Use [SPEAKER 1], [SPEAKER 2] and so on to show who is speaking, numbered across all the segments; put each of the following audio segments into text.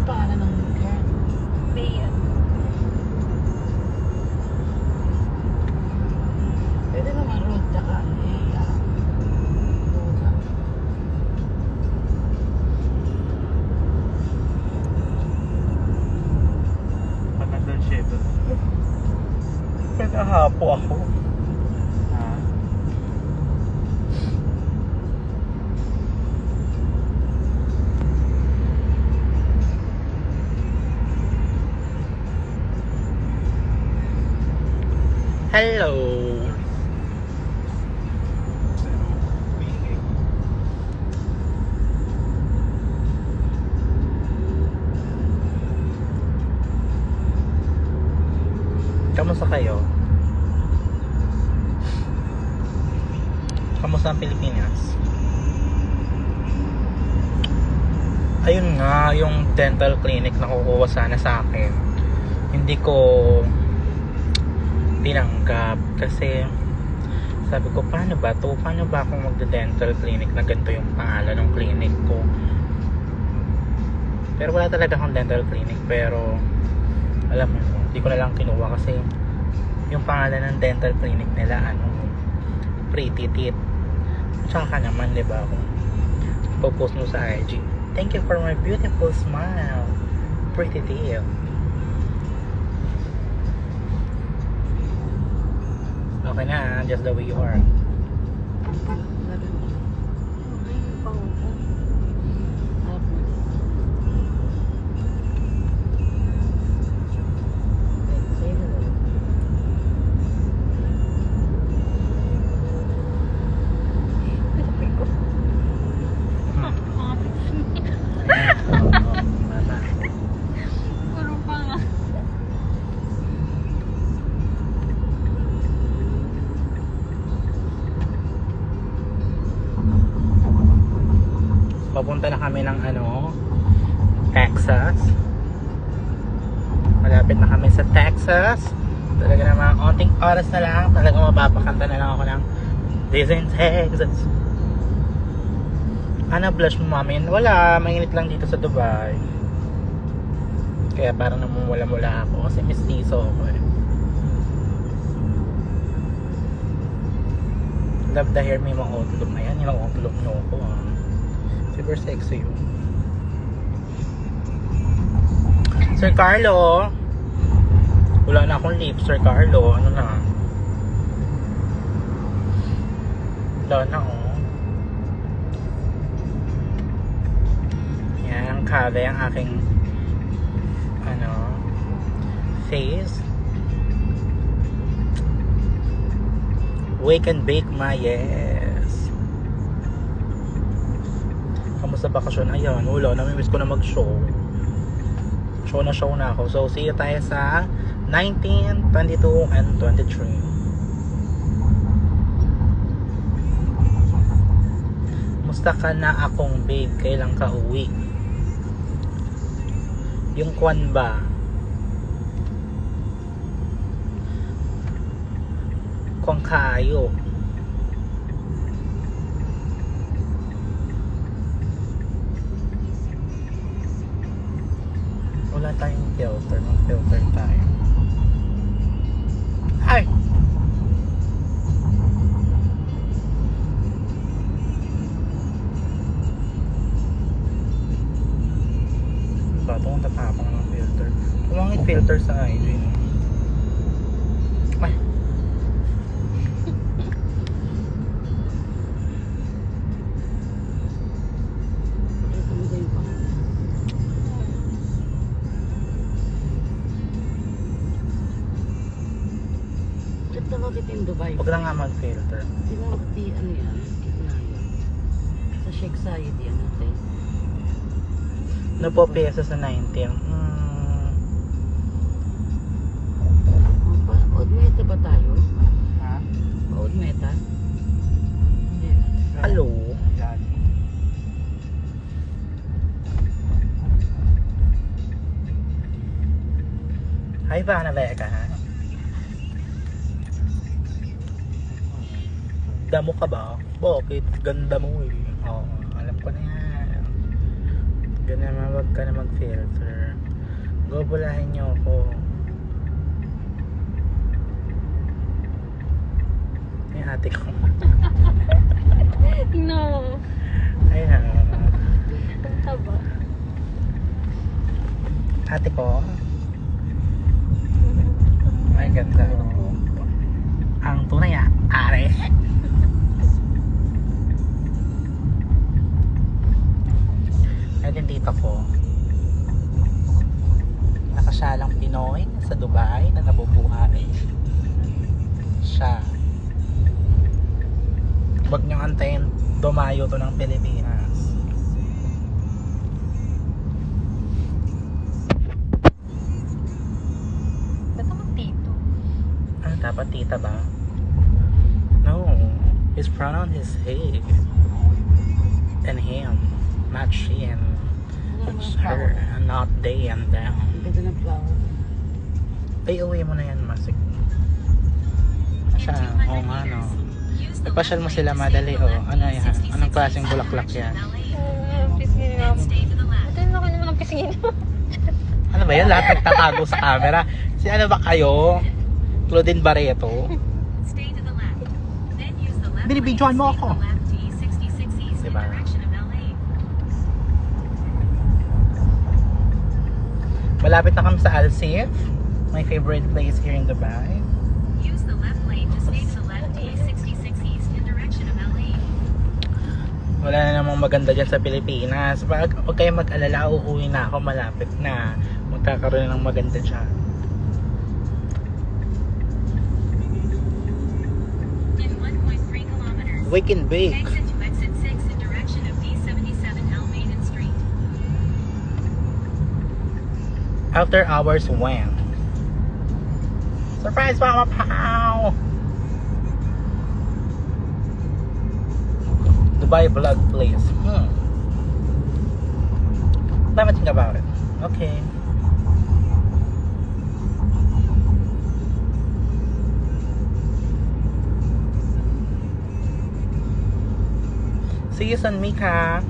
[SPEAKER 1] pangalan ng lugar?
[SPEAKER 2] Bea.
[SPEAKER 1] Pwede naman road tsaka Roda.
[SPEAKER 3] Panandal Shepherd.
[SPEAKER 4] Naghahapo ako.
[SPEAKER 3] Ha?
[SPEAKER 4] Hello. Kamusta kayo? Kamusta ang Pilipinas? Ayun nga, yung dental clinic na kukuha sana sa akin. Hindi ko tinanggap kasi sabi ko, paano ba to? Paano ba akong magde-dental clinic na ganito yung pangalan ng clinic ko? Pero wala talaga akong dental clinic, pero alam mo, hindi ko na lang kinuha kasi yung pangalan ng dental clinic nila, Pretty Teeth. Tsaka naman, diba, kung post mo sa IG, thank you for my beautiful smile, Pretty Teeth. Okay na, just the way you are.
[SPEAKER 2] Puro pa nga.
[SPEAKER 4] Papunta na kami ng Texas. Malapit na kami sa Texas. Talaga naman, onting oras na lang. Talaga mapapakanta na lang ako ng This in Texas. Blush mo mamin? Wala, mainit lang dito sa Dubai. Kaya parang namumula-mula ako kasi mistiso ako eh. Love the hair, may mga outlook na yan. Yung mga outlook nyo ako super sexy yun. Sir Carlo, wala na akong lip. Sir Carlo, ano na? Wala na yan ang kave ang aking face. Wake and bake yes. Kamusta bakasyon? Ayan, wala, namimiss ko na mag-show. Show na ako. So, see you tayo sa 19, 22, and 23. Musta ka na akong babe? Kailan ka uwi? Yung kwan ba? Kung kayo. Wala tayong filter. Mag-filter tayo. Ay! Bato kong tatapang ng filter. Kumangit filter sa IG. Ay!
[SPEAKER 1] Dito in Dubai.
[SPEAKER 4] Huwag lang nga mag-filter.
[SPEAKER 1] Di ba ano yan? Gitna yan. Sa Sheikh Zayed yan natin.
[SPEAKER 4] Ano po pyesa sa 19?
[SPEAKER 1] Oud Meta ba tayo?
[SPEAKER 3] Ha?
[SPEAKER 1] Oud Meta? Hindi.
[SPEAKER 4] Hello?
[SPEAKER 3] Yan.
[SPEAKER 4] Hi ba, Annabeka, ha? Damo ka ba? Bakit? Ganda mo eh. Oo, alam ko na yan. Ganun naman, wag ka na mag-filter. Go, bulahin niyo ako. Yung ate ko.
[SPEAKER 2] No.
[SPEAKER 4] Ayun na.
[SPEAKER 2] Ang taba.
[SPEAKER 4] Ate ko. Ay, ganda. Ang tunay are. Ayun yung tita ko. Nakasyalang Pinoy sa Dubai na nabubuhay. Siya. Huwag niyong antayin dumayo to ng Pilipinas.
[SPEAKER 2] Ba't naman tito?
[SPEAKER 4] Ah, dapat tita ba? No. His pronoun is he. And him. Not she and
[SPEAKER 1] Ano naman
[SPEAKER 4] it's
[SPEAKER 1] ang
[SPEAKER 4] her.
[SPEAKER 1] flower?
[SPEAKER 4] Not they and them.
[SPEAKER 1] Ang ganda ng flower.
[SPEAKER 4] Ay, uwi mo na yan, Masik. Siya, oo nga, no. Ipasyal mo sila madali, oh. Ano yan? Anong klaseng bulaklak yan?
[SPEAKER 2] Pisingin nga mo. Ito yung laki naman ang pisingin mo.
[SPEAKER 4] Ano ba yan? Lahat nagtatago sa camera. Si ano ba kayo? Claudine Barreto? Binibidyoan mo ako. Diba? Malapit na kami sa Alsif. My favorite place here in Dubai.
[SPEAKER 5] Use the left lane to stay to the left D66 East in direction of LA.
[SPEAKER 4] Wala na namang maganda dyan sa Pilipinas. Huwag kayong mag-alala, uuwi na ako, malapit na. Magkakaroon ng maganda dyan.
[SPEAKER 5] In 1.3 kilometers,
[SPEAKER 4] Wake and bake.
[SPEAKER 5] exit to exit 6 in direction of D77 Al Maiden Street.
[SPEAKER 4] After hours when? Surprise, Mama Pow! Dubai vlog place. Let me think about it. Okay. See you soon, Mika.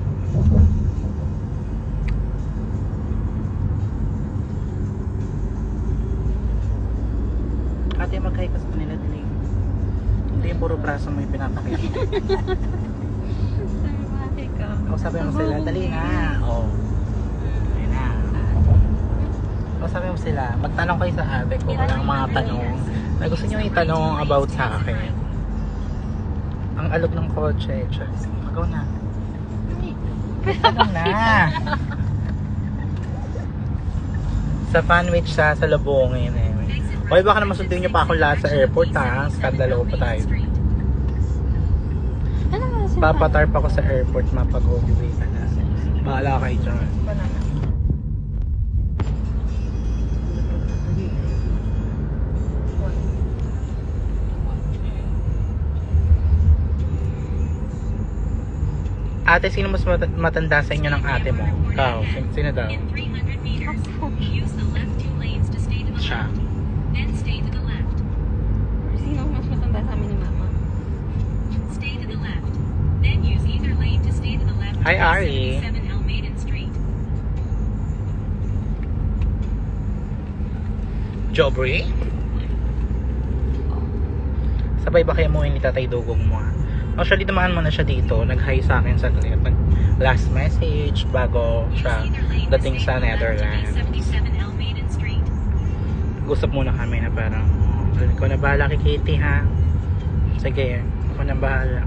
[SPEAKER 4] Ate, mag-hi ka sa kanila din. Hindi yung puro braso mo yung pinapakita.
[SPEAKER 2] Sabi ka.
[SPEAKER 4] Sabi mo sila, dali na. Oh. Dali na. Sabi mo sila, magtanong kayo sa ate ko. Walang mga tanong. Na gusto nyo itanong about sa akin. Ang alog ng kotse. Just, magaw na. Tanong na. Sa Fanwich sa Labongin eh. Hoy, baka naman sundin nyo pa ako lahat sa airport ha. Skandalo pa tayo.
[SPEAKER 2] Ano nga siya?
[SPEAKER 4] Papatar pa ako sa airport, mapag-uwi ka na. Bahala kayo dyan. Ate, sino mas matanda sa inyo ng ate mo? Ikaw, sino daw?
[SPEAKER 5] In 300 meters, use the left 2 lanes to stay to the
[SPEAKER 4] Siya.
[SPEAKER 5] left. Then stay to the left.
[SPEAKER 2] Sino mas matanda sa amin ni Mama?
[SPEAKER 5] Stay to the left. Then use either lane to stay to the left.
[SPEAKER 4] Hi, Ari.
[SPEAKER 5] 77 Al Maiden Street.
[SPEAKER 4] Jobri? Sabay ba kayo mo ni Tatay Dugong mo? Actually, dumaan mo na siya dito. Nag-hi sa akin sa last message bago siya dating sa Netherlands.
[SPEAKER 5] 77 Al Maiden Street.
[SPEAKER 4] Gusap muna kami na parang, ikaw na bahala kay Kitty ha. Sige, ako na bahala.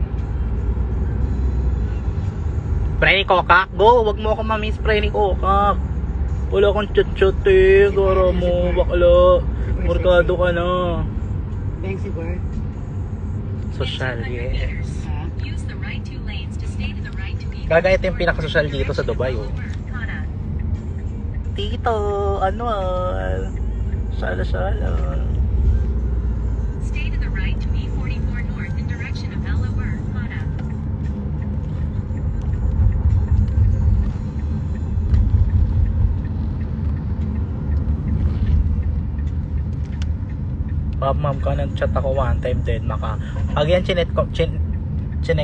[SPEAKER 4] Preni Kokak, go! Wag mo ako mamiss, Preni Kokak. Wala akong chat-chat eh. Garo mo, bakla. Morkado ka na.
[SPEAKER 1] Banksy Bird.
[SPEAKER 4] Social, yes.
[SPEAKER 1] Ha?
[SPEAKER 5] Use the right 2 lanes to stay to the right to either.
[SPEAKER 4] Gaga, ito yung pinakasosyal dito sa Dubai, oh.
[SPEAKER 5] Kata.
[SPEAKER 4] Tito, ano ah? Sala-sala.
[SPEAKER 5] Stay to the right to E44 North in direction of El Awer, Kata.
[SPEAKER 4] Ma'am ka, nag-chat ako one time, dead maka. Pag yan, chinet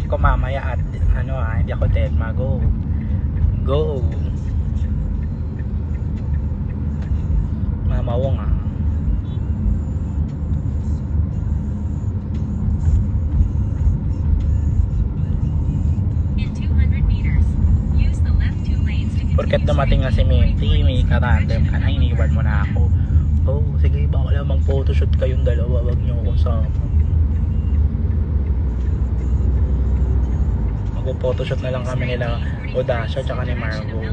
[SPEAKER 4] ko mamaya at ano hindi ako dead ma. Go. Go. Mawong ah.
[SPEAKER 5] In 200 meters, use the left 2 lanes to continue
[SPEAKER 4] Porket dumating na si
[SPEAKER 5] straight
[SPEAKER 4] Minty, may ka-random ka na, iniwan mo na ako. Oh, sige, baka lang mag-photoshoot kayong dalawa, wag niyo akong sama. Mag-photoshoot na lang kami nila Odasha tsaka ni Margo.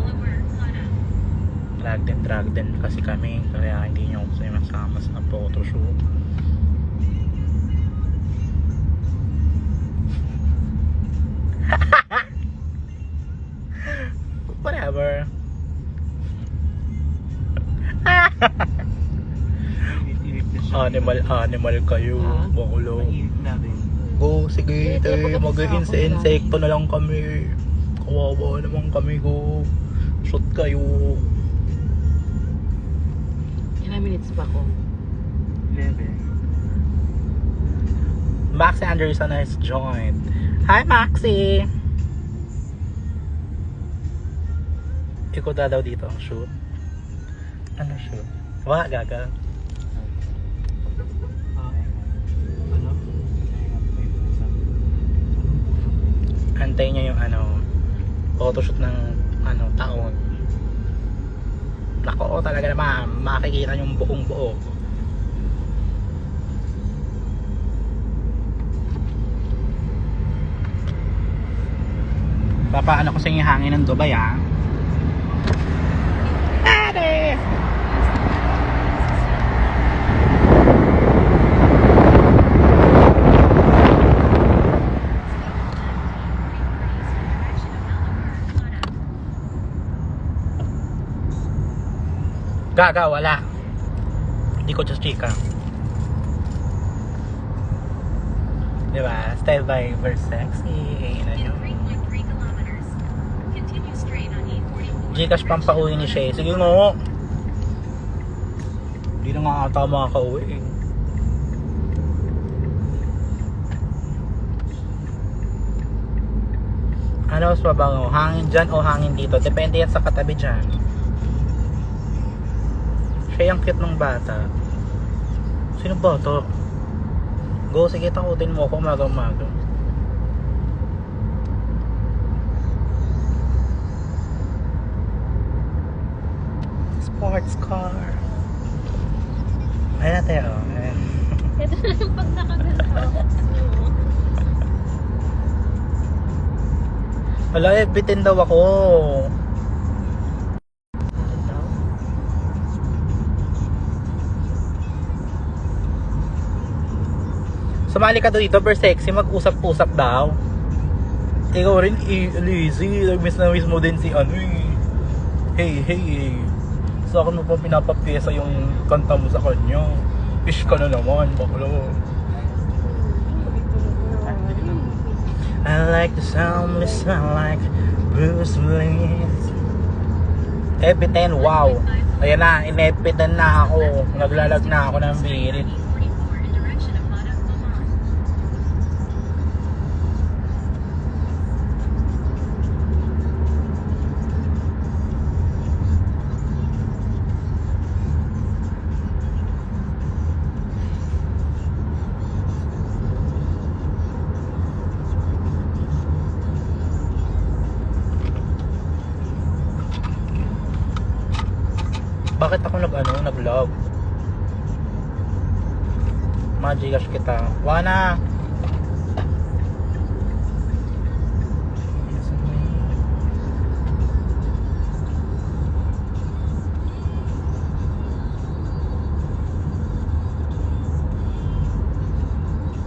[SPEAKER 4] Drag din kasi kami, kaya hindi niyo ako masama sa photoshoot. Whatever.
[SPEAKER 3] Init-init na siya.
[SPEAKER 4] Animal kayo,
[SPEAKER 1] Ah?
[SPEAKER 4] bakulo.
[SPEAKER 3] Mainit na rin.
[SPEAKER 4] Go, sige,
[SPEAKER 1] Hindi, pagkatapos
[SPEAKER 4] mag-insekto na lang kami. Kawawa naman kami, go. Shoot kayo.
[SPEAKER 1] Ilang minutes pa ko?
[SPEAKER 3] 11.
[SPEAKER 4] Maxi Anderson has joined. Hi, Maxi! Ikaw daw dito ang shoot. Ano shoot? Wala, gaga.
[SPEAKER 3] Ano?
[SPEAKER 4] Antayin niya yung photoshoot ng taon. Nako, talaga naman, makikita yung buong buo. Papaano ko sa inyo hangin ng Dubai, ah? Ate! Gaga, wala. Hindi ko just chika. Diba? Style by verse sexy. Ayun
[SPEAKER 5] In
[SPEAKER 4] yun.
[SPEAKER 5] 3.3 kilometers, continue straight on E44.
[SPEAKER 4] Gcash pang pauwi ni Shay. Sige mo. Hindi na nga ata makakauwi eh. Ano mas mabango? Hangin dyan o hangin dito? Depende yan sa katabi dyan. Siya yung cute ng bata. Sino ba to? Go, sige, takutin mo ako umaga-umaga. Sports car. Ayan natin, oh. Ayan.
[SPEAKER 2] Ito na yung pagkakaganda.
[SPEAKER 4] Wala, bitin daw ako. Sumali ka daw dito, per sexy, mag-usap-usap daw. Ikaw rin, lazy. Miss na miss mo din si Hey. Sa akin mo pa pinapapiyesa yung kanta mo sa kanya. Fish ka na naman, baklo. I like the sound, it sound like Bruce Willis. Epitan, wow. Ayan na, inepitan na ako. Naglalag na ako ng birit.
[SPEAKER 5] E44 in direction of Mata Oman.
[SPEAKER 4] Bakit ako nag-vlog? Magigas kita. Wana!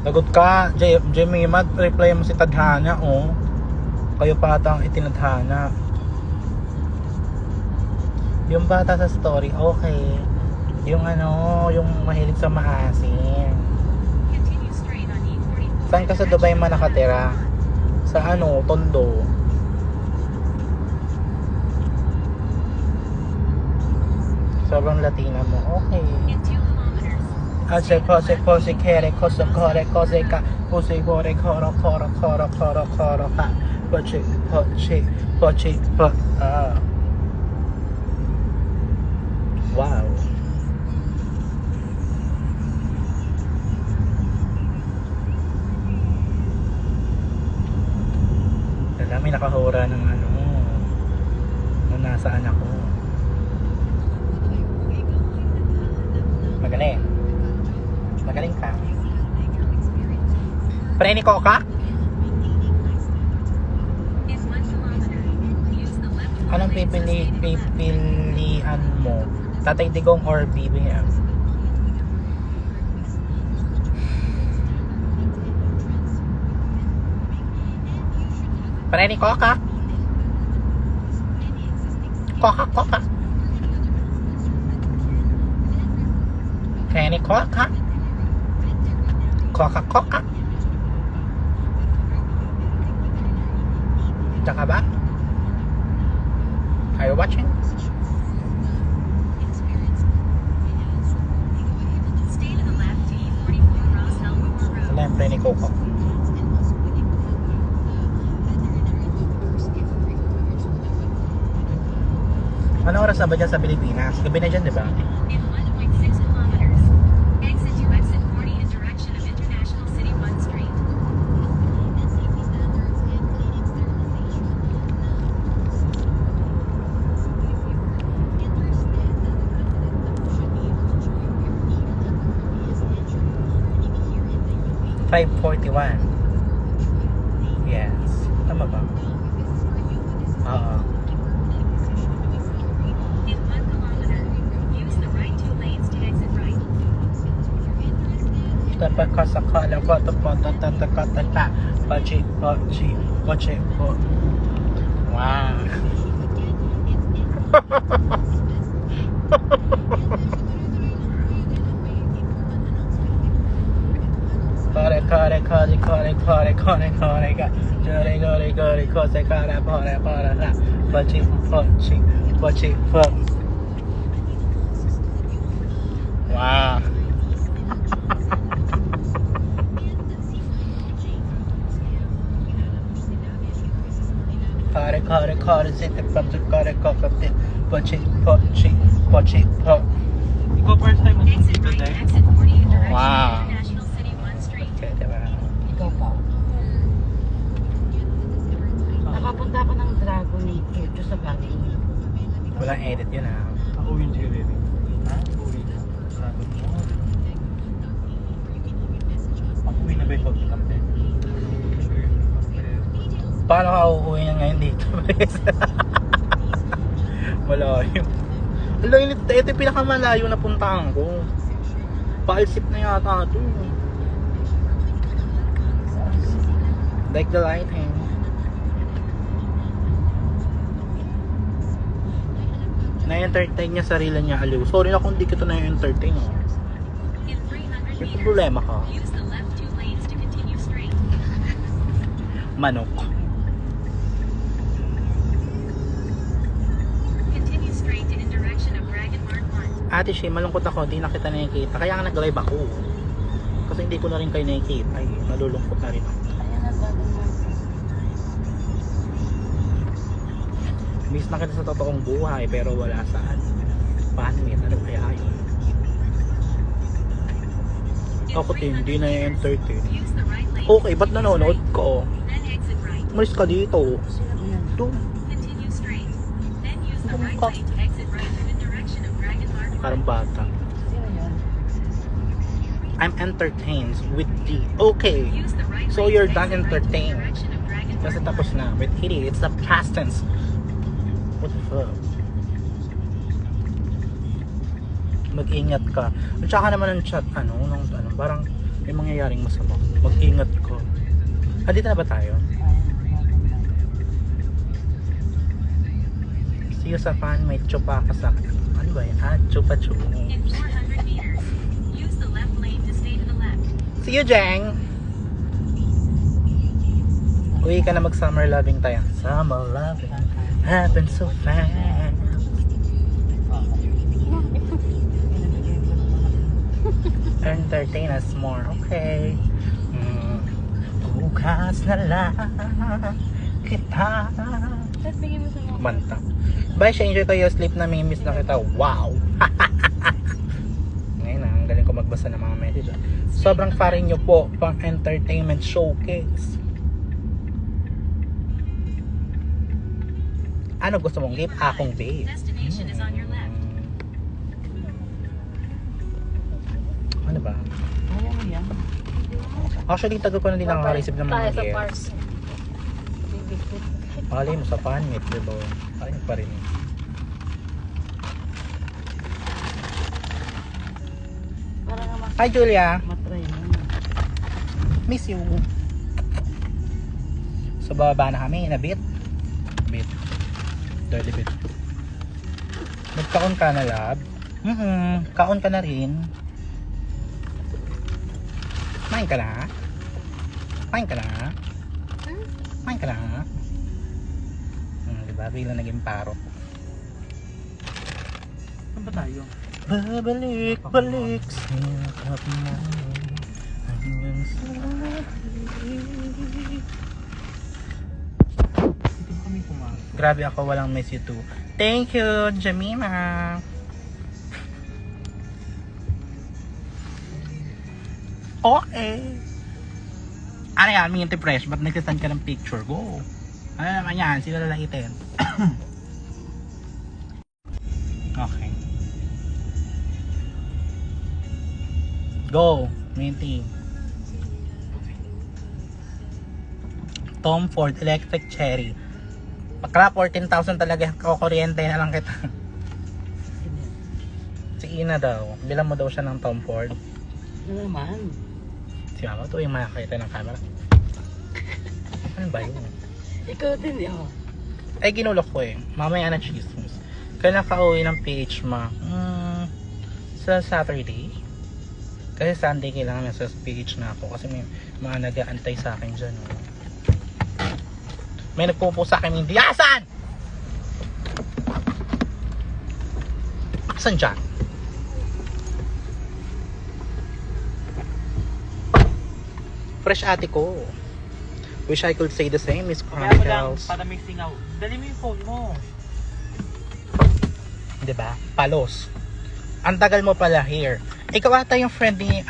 [SPEAKER 4] Lagot ka, Jimmy Mad, reply mo si Tadhana, oh. Kayo pa ata ang itinadhana. Yung bata sa story, okay. Yung yung mahilig sa maasim.
[SPEAKER 5] Continue straight on E44.
[SPEAKER 4] Saan ka sa Dubai man nakatira? Sa Tondo. Sobrang Latina mo, okay.
[SPEAKER 5] In 2 kilometers,
[SPEAKER 4] Ase pose kere koso kore kose ka pose kore koro koro koro koro koro ka poche wow. Preni Coca?
[SPEAKER 5] In 1 kilometer, use the left two
[SPEAKER 4] Anong
[SPEAKER 5] lanes to stay to the left.
[SPEAKER 4] pipilian mo? Tatay Digong or BBM? Preni Coca? Coca. Preni Coca? Coca. Diyan ka ba? Are you watching?
[SPEAKER 5] Stay to the left to E44 Ross Elmore Road.
[SPEAKER 4] Wala yung Preni Coca. Anong oras na ba dyan sa Pilipinas? Gabi na dyan, di ba?
[SPEAKER 5] In 1.6 kilometers, exit to exit 40 in direction of International City 1 Street.
[SPEAKER 4] $5.41. Yes. Tama ba? Oo.
[SPEAKER 5] In 1 kilometer, use the right two lanes to exit right.
[SPEAKER 4] Dapat ka sa kala ko ito po tatakatata. Pachi. Wow. Wow.
[SPEAKER 3] Ikaw first time mo
[SPEAKER 5] Exit
[SPEAKER 3] dito
[SPEAKER 5] right to
[SPEAKER 3] tayo?
[SPEAKER 5] exit 40 in direction
[SPEAKER 4] Wow.
[SPEAKER 5] of International City 1 Street.
[SPEAKER 4] Okay, diba?
[SPEAKER 1] Ikaw pa. Nakapunta ka ng Dragon dito sa Bali.
[SPEAKER 4] Walang edit yun ah.
[SPEAKER 3] Ako hindi rin. Ha? Uwi na. Sagot mo. Ako uwi na ba yung pagkakampi?
[SPEAKER 4] Paano ka uuwi niya ngayon dito? Malayo. Alam, ito yung pinakamalayo na puntahan ko. Paalsip na yata ito. Like the lighting. Na-entertain niya sarili niya, aliw. Sorry na kung di kita na-entertain. Oh.
[SPEAKER 5] In 300
[SPEAKER 4] May
[SPEAKER 5] meters,
[SPEAKER 4] problema ka.
[SPEAKER 5] use the left two lanes to continue straight.
[SPEAKER 4] Manok.
[SPEAKER 5] Continue straight to in direction of Dragon Mart 1.
[SPEAKER 4] Ate Shay, malungkot ako. Di na kita nakikita. Kaya nga nag-live ako. Kasi hindi ko na rin kayo nakikita. Ay, nalulungkot na rin ako.
[SPEAKER 1] Ayan na Dragon Mart.
[SPEAKER 4] Miss na kita sa totoong buhay pero wala saan. Paano yun? Ano kaya yun?
[SPEAKER 5] In
[SPEAKER 4] Ako din,
[SPEAKER 5] 300
[SPEAKER 4] hindi na
[SPEAKER 5] meters,
[SPEAKER 4] entertain.
[SPEAKER 5] use the right lane
[SPEAKER 4] Okay,
[SPEAKER 5] to
[SPEAKER 4] ba't
[SPEAKER 5] continue
[SPEAKER 4] nanonood
[SPEAKER 5] straight.
[SPEAKER 4] ko?
[SPEAKER 5] Then exit right.
[SPEAKER 4] Umalis ka dito.
[SPEAKER 1] Ayan.
[SPEAKER 4] Ito.
[SPEAKER 5] Continue straight. Then use the right
[SPEAKER 4] Ka.
[SPEAKER 5] lane to exit right to in direction of Dragon Mart 1.
[SPEAKER 4] Parang bata.
[SPEAKER 1] Sino yan?
[SPEAKER 4] I'm entertained with the... Okay.
[SPEAKER 5] Use the right
[SPEAKER 4] So
[SPEAKER 5] lane
[SPEAKER 4] you're
[SPEAKER 5] to
[SPEAKER 4] done
[SPEAKER 5] exit right to in
[SPEAKER 4] entertained.
[SPEAKER 5] direction of Dragon
[SPEAKER 4] Kasi
[SPEAKER 5] Mart
[SPEAKER 4] tapos
[SPEAKER 5] 1.
[SPEAKER 4] na. With hitty. It's the past tense. What the fuck? Mag-ingat ka. At saka naman ang chat, parang may mangyayaring masama. Mag-ingat ka. Ah, dito na ba tayo?
[SPEAKER 1] Ayan, Dragon Mart.
[SPEAKER 4] See you sa fan, may chupa ka sa... Ano ba yan? Ah, chupa-chupa.
[SPEAKER 5] In 400 meters, use the left lane to stay to the left.
[SPEAKER 4] See you, Jeng! Uwi ka na mag-summer loving tayo. Summer loving happens so fast. Entertain us more. Okay. Bukas na lang kita.
[SPEAKER 2] Tapos bigyan mo sa mga.
[SPEAKER 4] Manta. Bye, siya enjoy kayo. Sleep na, miss na kita. Wow! Ngayon na, ang galing ko magbasa ng mga message. Sobrang farin nyo po pang entertainment showcase. Ano gusto mong gift? Akong babe.
[SPEAKER 5] Destination is on your left.
[SPEAKER 4] Ano ba?
[SPEAKER 1] Ayaw mo yan.
[SPEAKER 4] Actually, tagal ko na din nakaka-receive ng mga
[SPEAKER 2] Tayo sa
[SPEAKER 4] gifts.
[SPEAKER 2] park.
[SPEAKER 4] Malay mo sa panit, diba? Ayun pa rin.
[SPEAKER 1] Para nga
[SPEAKER 4] Hi, Julia!
[SPEAKER 1] matry mo.
[SPEAKER 4] Miss you! So, bababa na kami na bit. Bit. Dirty bit. Nagkaon ka na, lab? Kaon ka na rin. Main ka na? Main ka na? Main ka na? Diba? Bigla naging parot.
[SPEAKER 3] Saan ba tayo?
[SPEAKER 4] Babalik, balik sa yakap mo hanggang sa
[SPEAKER 3] Dito ba kami pumasok?
[SPEAKER 4] Grabe ako, walang miss you too. Thank you, Jamima. Okay. Ano yan, minty fresh? Ba't nagsistand ka ng picture? Go. Ano naman yan? Sila lalaitin. Okay. Go, minty. Tom Ford Electric Cherry. Bakla, 14,000 talaga. Kukuryente na lang kita. Si Ina daw. Bilang mo daw siya ng Tom Ford.
[SPEAKER 1] Ano naman?
[SPEAKER 4] Si Mama, ito yung makakita ng camera. Ano ba yun?
[SPEAKER 1] Ikaw din, oh.
[SPEAKER 4] Ay, ginulok ko eh. Mamaya na chismis. Kaya nakauwi ng PH ma. Sa Saturday. Kasi Sunday kailangan nasa PH na ako. Kasi may mga nag-aantay sa akin dyan. Oh. May nagpupo sa akin hindi. Asan? Asan dyan? Fresh ate ko. Wish I could say the same, Miss
[SPEAKER 3] Kaya mo lang,
[SPEAKER 4] Chronicles.
[SPEAKER 3] para mixing out. Dali mo yung phone mo.
[SPEAKER 4] Diba? Palos. Ang tagal mo pala here. Ikaw ata yung friend ni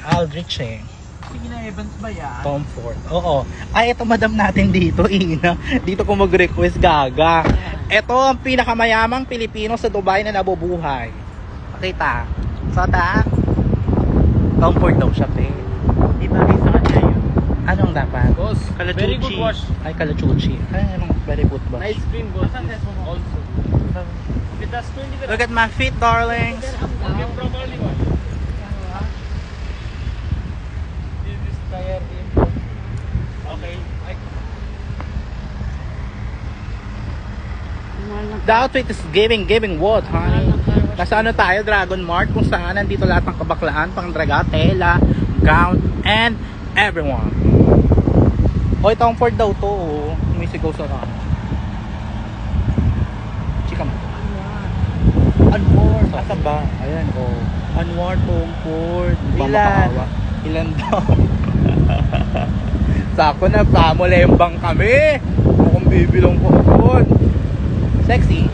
[SPEAKER 4] Aldrich eh.
[SPEAKER 3] Sige na, Evans ba yan?
[SPEAKER 4] Tom Ford. Oo. Ay, ito madam natin dito, Ina. Dito ko mag-request gaga. Ito ang pinakamayamang Pilipino sa Dubai na nabubuhay. Pakita. Sota. Tom Ford daw siya, pe.
[SPEAKER 3] Di ba, sa kanya yun?
[SPEAKER 4] Anong dapat?
[SPEAKER 3] Boss, very good wash.
[SPEAKER 4] Ay, kalachuchi. Ay, anong very good ba?
[SPEAKER 3] Nice screen, boss. Also. With the screen, di ba?
[SPEAKER 4] Look at my feet, darlings.
[SPEAKER 3] Okay, properly wash. This is tire in. Okay.
[SPEAKER 4] The outfit is giving what, honey? Nasa ano tayo, Dragon Mart, kung saan nandito lahat ng kabaklaan, pang draga, tela, gown, and everyone. Oy, Tom Ford daw to, oh. Umisigaw sa rami. Chika mo. Anwar. Asan ba? Ayan, oh. Anwar, Tom Ford.
[SPEAKER 3] Ilan?
[SPEAKER 4] Ilan daw? Sako na, pamulembang kami. Mukhang bibilong ko doon. Sexy.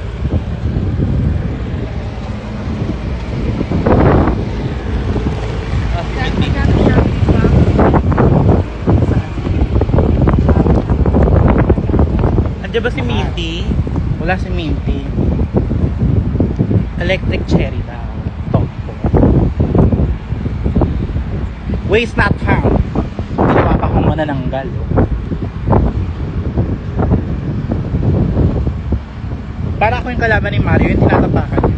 [SPEAKER 3] Andiyan ba si Minty?
[SPEAKER 4] Wala si Minty. Electric cherry daw. Tom Ford. Waste not found. Ginawa pa akong manananggal. Oh. Para ako yung kalaban ni Mario, yung tinatapakan niya.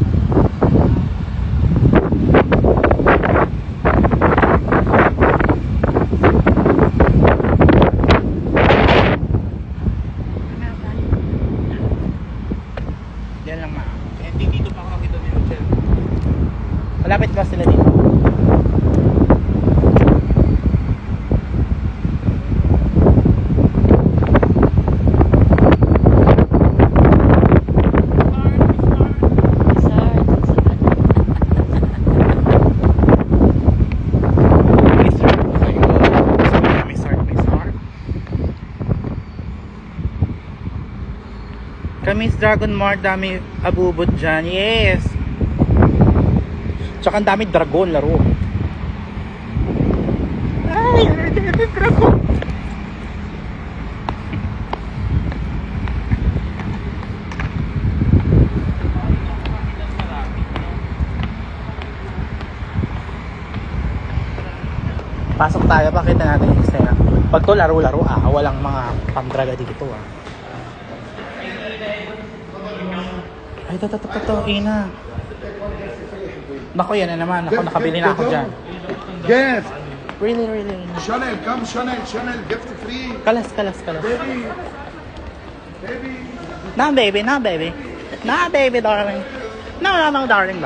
[SPEAKER 4] Yan lang ma.
[SPEAKER 3] Hindi dito pa ako nakita ni Rochelle.
[SPEAKER 4] Malapit ba sila dito? Miss Dragon Mart, dami abubot dyan. Yes! Tsaka ang dami dragon laro. Ay! Ang dami dragon! Pasok tayo, pakita natin yung eksena. Pag to laro-laro walang mga pamdraga dito Ay, ito, ina. Naku, yan na naman. Naku, nakabili na ako dyan.
[SPEAKER 6] Yes.
[SPEAKER 4] Really.
[SPEAKER 6] Chanel, come Chanel, gift free.
[SPEAKER 4] Kalas.
[SPEAKER 6] Baby.
[SPEAKER 4] No, baby. No, baby, darling. No, darling.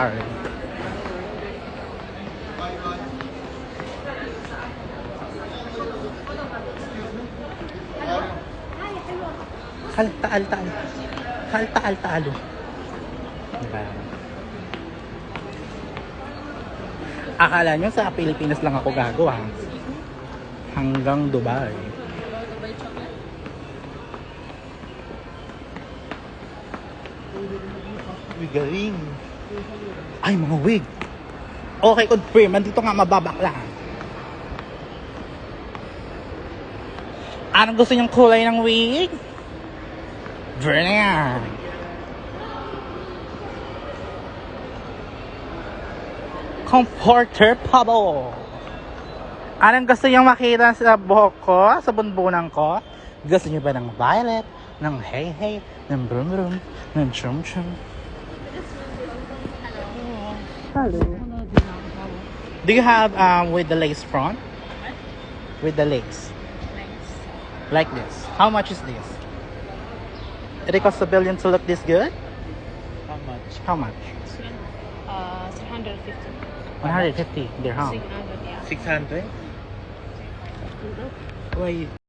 [SPEAKER 4] Taal-taalo. Diba? Akala nyo sa Pilipinas lang ako gagawa. Hanggang Dubai. Galing. Ay, mga wig. Okay, confirm. Andito nga mababakla. Anong gusto niyong kulay ng wig? Brilliant. Comfortable. Anong gusto niyong makita sa buhok ko? Sa bunbunan ko? Gusto niyo ba ng violet? Ng hey? Ng brum? Ng chum? Hello. Do you have with the lace front? With the lace. Like this. How much is this? It costs $1 billion to look this good? How much?
[SPEAKER 2] 650.
[SPEAKER 4] 150 dirham.
[SPEAKER 2] 600, yeah.
[SPEAKER 3] 600?
[SPEAKER 4] Wait.